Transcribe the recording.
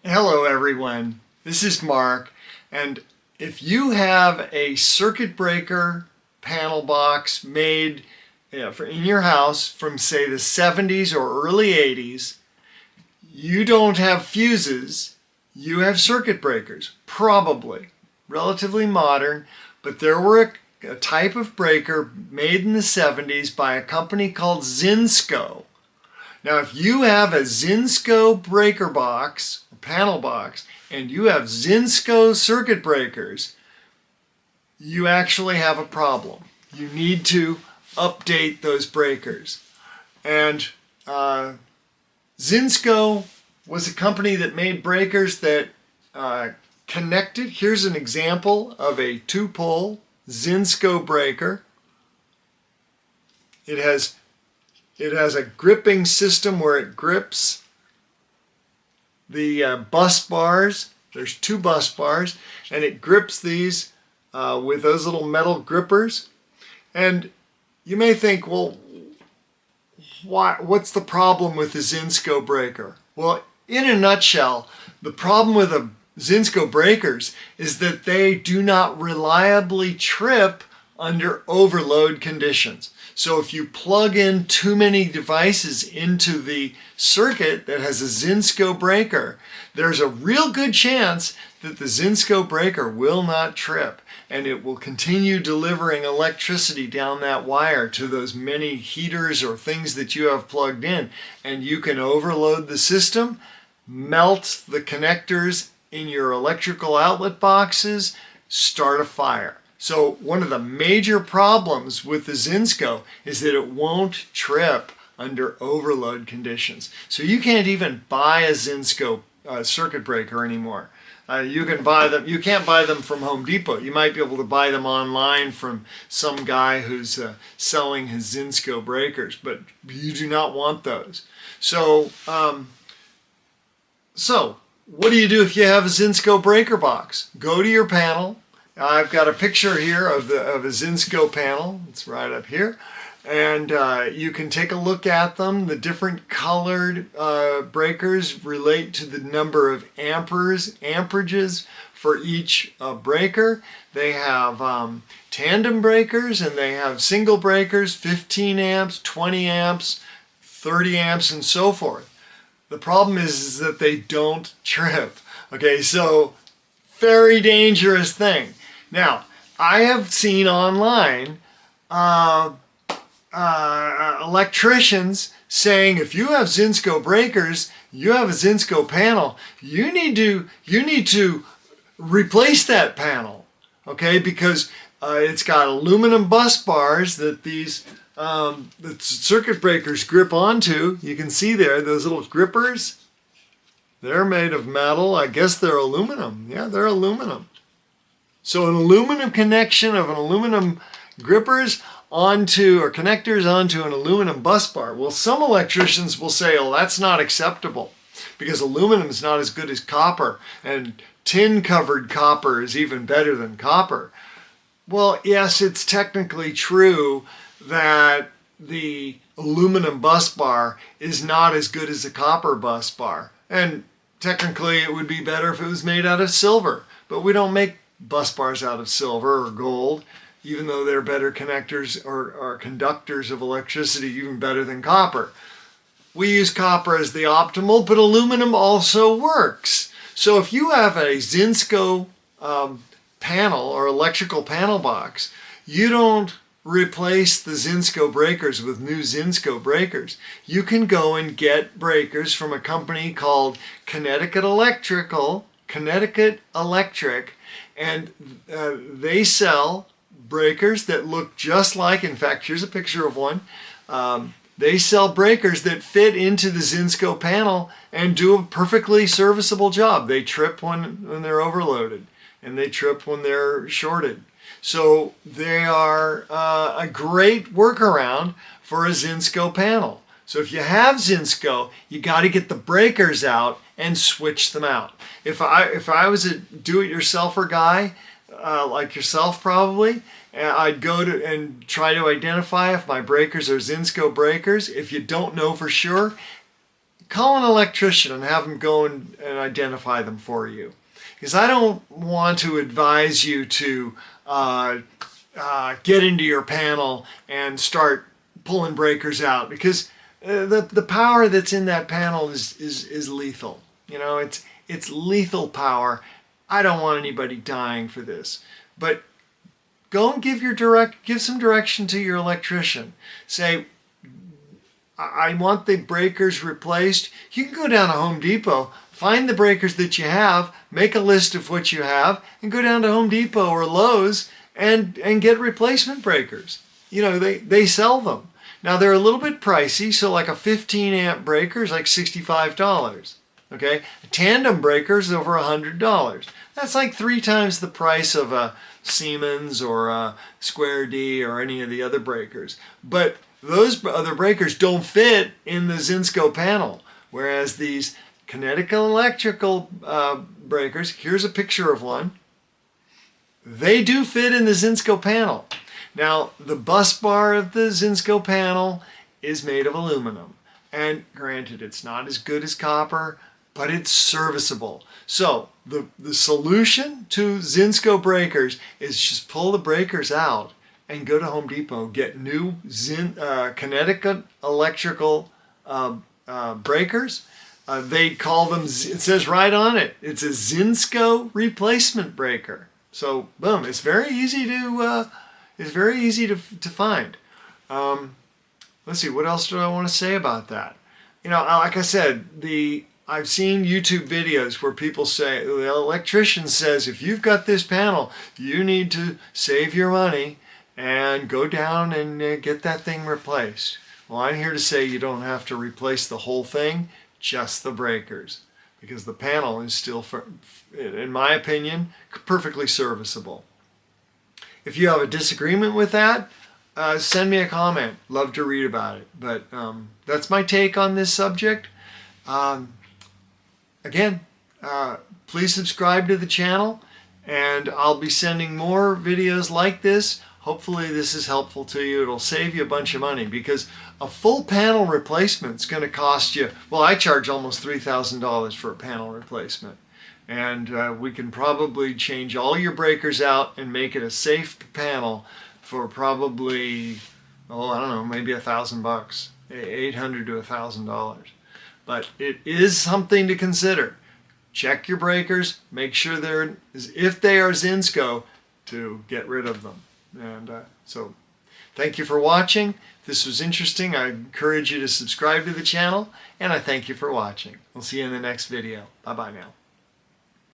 Hello everyone, this is Mark, and if you have a circuit breaker panel box made in your house from say the 70s or early 80s, you don't have fuses, you have circuit breakers, probably, relatively modern, but there were a type of breaker made in the 70s by a company called Zinsco. Now, if you have a Zinsco breaker box, or panel box, and you have Zinsco circuit breakers, you actually have a problem. You need to update those breakers. And Zinsco was a company that made breakers that connected. Here's an example of a two-pole Zinsco breaker. It has a gripping system where it grips the bus bars. There's two bus bars, and it grips these with those little metal grippers. And you may think, well, what's the problem with the Zinsco breaker? Well, in a nutshell, the problem with the Zinsco breakers is that they do not reliably trip under overload conditions. So if you plug in too many devices into the circuit that has a Zinsco breaker, there's a real good chance that the Zinsco breaker will not trip, and it will continue delivering electricity down that wire to those many heaters or things that you have plugged in, and you can overload the system, melt the connectors in your electrical outlet boxes, start a fire. So one of the major problems with the Zinsco is that it won't trip under overload conditions. So you can't even buy a Zinsco circuit breaker anymore. You can buy them. You can't buy them from Home Depot. You might be able to buy them online from some guy who's selling his Zinsco breakers, but you do not want those. So what do you do if you have a Zinsco breaker box? Go to your panel. I've got a picture here of a Zinsco panel. It's right up here. And you can take a look at them. The different colored breakers relate to the number of amperages for each breaker. They have tandem breakers and they have single breakers, 15 amps, 20 amps, 30 amps, and so forth. The problem is that they don't trip. Okay, so very dangerous thing. Now, I have seen online electricians saying if you have Zinsco breakers, you have a Zinsco panel, you need to replace that panel, okay? Because it's got aluminum bus bars that these the circuit breakers grip onto. You can see there those little grippers. They're made of metal. I guess they're aluminum. Yeah, they're aluminum. So an aluminum connection of an aluminum grippers onto or connectors onto an aluminum bus bar. Well, some electricians will say, oh, that's not acceptable because aluminum is not as good as copper, and tin covered copper is even better than copper. Well, yes, it's technically true that the aluminum bus bar is not as good as a copper bus bar, and technically it would be better if it was made out of silver, but we don't make bus bars out of silver or gold, even though they're better connectors or conductors of electricity, even better than copper. We use copper as the optimal, but aluminum also works. So if you have a Zinsco panel or electrical panel box, you don't replace the Zinsco breakers with new Zinsco breakers. You can go and get breakers from a company called Connecticut Electric, and they sell breakers that look just like, in fact, here's a picture of one. They sell breakers that fit into the Zinsco panel and do a perfectly serviceable job. They trip when they're overloaded, and they trip when they're shorted. So they are a great workaround for a Zinsco panel. So if you have Zinsco, you got to get the breakers out and switch them out. If I was a do-it-yourselfer guy, like yourself probably, I'd go to and try to identify if my breakers are Zinsco breakers. If you don't know for sure, call an electrician and have them go and identify them for you. Because I don't want to advise you to get into your panel and start pulling breakers out, because the power that's in that panel is lethal. You know, it's lethal power. I don't want anybody dying for this. But go and give some direction to your electrician. Say, I want the breakers replaced. You can go down to Home Depot, find the breakers that you have, make a list of what you have, and go down to Home Depot or Lowe's and get replacement breakers. You know, they sell them. Now they're a little bit pricey, so like a 15 amp breaker is like $65. Okay, a tandem breaker is over $100. That's like 3 times the price of a Siemens or a Square D or any of the other breakers. But those other breakers don't fit in the Zinsco panel, whereas these Connecticut Electrical breakers, here's a picture of one, they do fit in the Zinsco panel. Now, the bus bar of the Zinsco panel is made of aluminum. And granted, it's not as good as copper, but it's serviceable. So, the solution to Zinsco breakers is just pull the breakers out and go to Home Depot, get new Connecticut Electrical breakers. They call them, it says right on it, it's a Zinsco replacement breaker. So, boom, it's very easy to find. Let's see, what else do I want to say about that? You know, like I said, I've seen YouTube videos where people say, the electrician says, if you've got this panel, you need to save your money and go down and get that thing replaced. Well, I'm here to say you don't have to replace the whole thing, just the breakers, because the panel is still, in my opinion, perfectly serviceable. If you have a disagreement with that, send me a comment. Love to read about it. But that's my take on this subject. Again, please subscribe to the channel, and I'll be sending more videos like this. Hopefully this is helpful to you. It'll save you a bunch of money, because a full panel replacement is going to cost you, well, I charge almost $3,000 for a panel replacement. And we can probably change all your breakers out and make it a safe panel for probably, oh, I don't know, maybe $1,000, $800 to $1,000. But it is something to consider. Check your breakers, make sure if they are Zinsco, to get rid of them. And so, thank you for watching. If this was interesting, I encourage you to subscribe to the channel, and I thank you for watching. We'll see you in the next video. Bye-bye now.